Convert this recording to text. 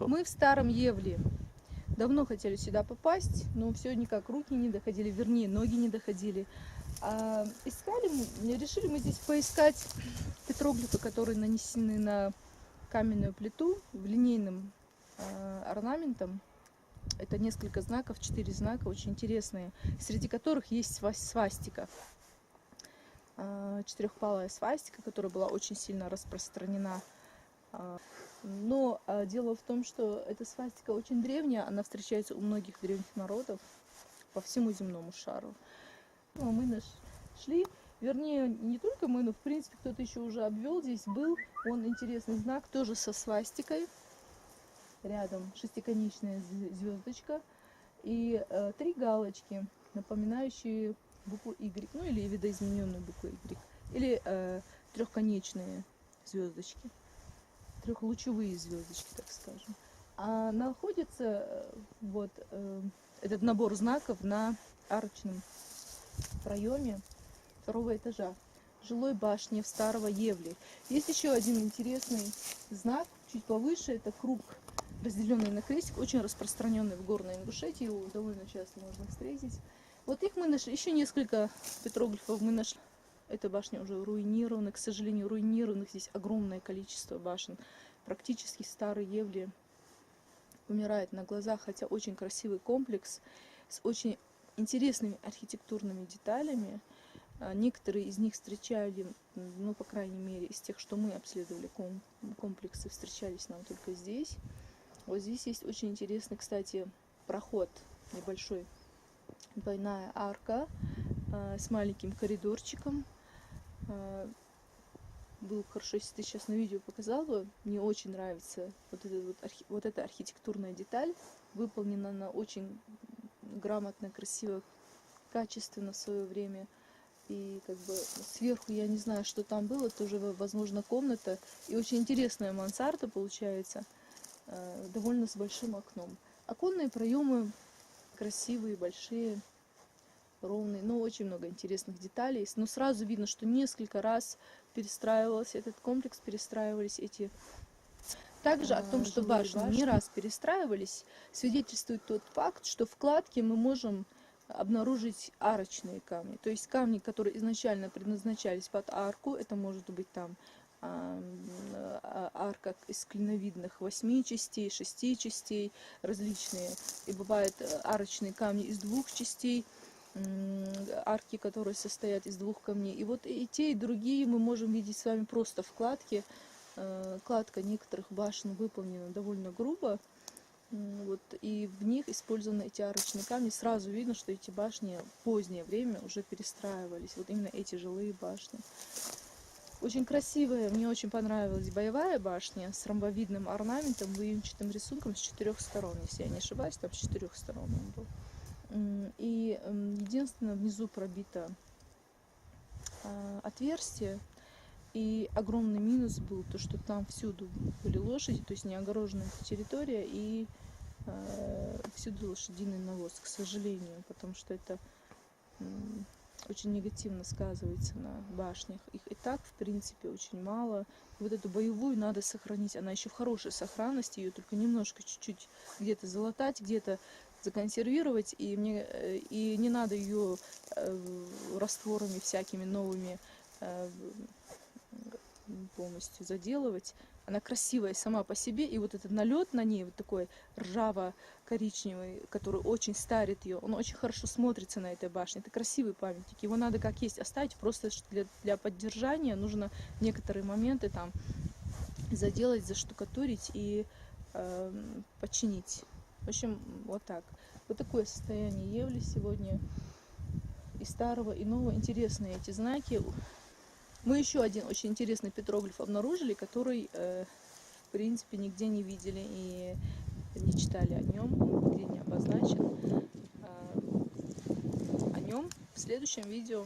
Мы в Старом Евле. Давно хотели сюда попасть, но все никак руки не доходили, вернее, ноги не доходили. Решили мы здесь поискать петроглифы, которые нанесены на каменную плиту в линейным орнаментом. Это несколько знаков, 4 знака, очень интересные, среди которых есть свастика. Четырехпалая свастика, которая была очень сильно распространена. Но дело в том, что эта свастика очень древняя, она встречается у многих древних народов по всему земному шару. Мы нашли, вернее, не только мы, но в принципе кто-то еще уже обвел. Здесь был интересный знак, тоже со свастикой. Рядом шестиконечная звездочка и 3 галочки, напоминающие букву Y, ну или видоизмененную букву Y, или трехконечные звездочки, трехлучевые звездочки, так скажем. А находится этот набор знаков на арочном проеме 2-го этажа жилой башни в Старого Евли. Есть еще один интересный знак, чуть повыше, это круг, разделенный на крестик, очень распространенный в Горной Ингушетии, его довольно часто можно встретить. Вот их мы нашли, еще несколько петроглифов мы нашли. Эта башня уже руинирована, к сожалению, руинированных здесь огромное количество башен. Практически Старый Евли умирает на глазах, хотя очень красивый комплекс с очень интересными архитектурными деталями. Некоторые из них встречали, ну, по крайней мере, из тех, что мы обследовали комплексы, встречались нам только здесь. Вот здесь есть очень интересный, кстати, проход небольшой, двойная арка с маленьким коридорчиком. Было бы хорошо, если ты сейчас на видео показал бы. Мне очень нравится вот эта архитектурная деталь, выполнена она очень грамотно, красиво, качественно в свое время. И как бы сверху я не знаю, что там было, тоже, возможно, комната. И очень интересная мансарда получается, довольно с большим окном. Оконные проемы красивые, большие, ровные, но очень много интересных деталей. Но сразу видно, что несколько раз перестраивался этот комплекс, перестраивались эти. Также о том, что башни не раз перестраивались, свидетельствует тот факт, что в кладке мы можем обнаружить арочные камни. То есть камни, которые изначально предназначались под арку, это может быть там арка из клиновидных 8 частей, 6 частей, различные. И бывают арочные камни из 2 частей, арки, которые состоят из 2 камней. И вот и те, и другие мы можем видеть с вами просто в кладке. Кладка некоторых башен выполнена довольно грубо. И в них использованы эти арочные камни. Сразу видно, что эти башни в позднее время уже перестраивались. Вот именно эти жилые башни. Очень красивая, мне очень понравилась боевая башня с ромбовидным орнаментом, выемчатым рисунком с 4 сторон, если я не ошибаюсь, там с 4 сторон он был. И единственное, внизу пробито отверстие. И огромный минус был то, что там всюду были лошади, то есть не огороженная территория, и всюду лошадиный навоз, к сожалению, потому что это очень негативно сказывается на башнях. Их и так, в принципе, очень мало. Вот эту боевую надо сохранить, она еще в хорошей сохранности, ее только немножко, чуть-чуть где-то залатать, где-то законсервировать, и не надо ее растворами всякими новыми полностью заделывать. Она красивая сама по себе, и вот этот налет на ней, вот такой ржаво-коричневый, который очень старит ее, он очень хорошо смотрится на этой башне. Это красивый памятник, его надо как есть оставить, просто для поддержания нужно некоторые моменты там заделать, заштукатурить и починить. В общем, вот так. Вот такое состояние Евли сегодня и старого, и нового. Интересные эти знаки. Мы еще один очень интересный петроглиф обнаружили, который, в принципе, нигде не видели и не читали о нем, он нигде не обозначен. О нем в следующем видео.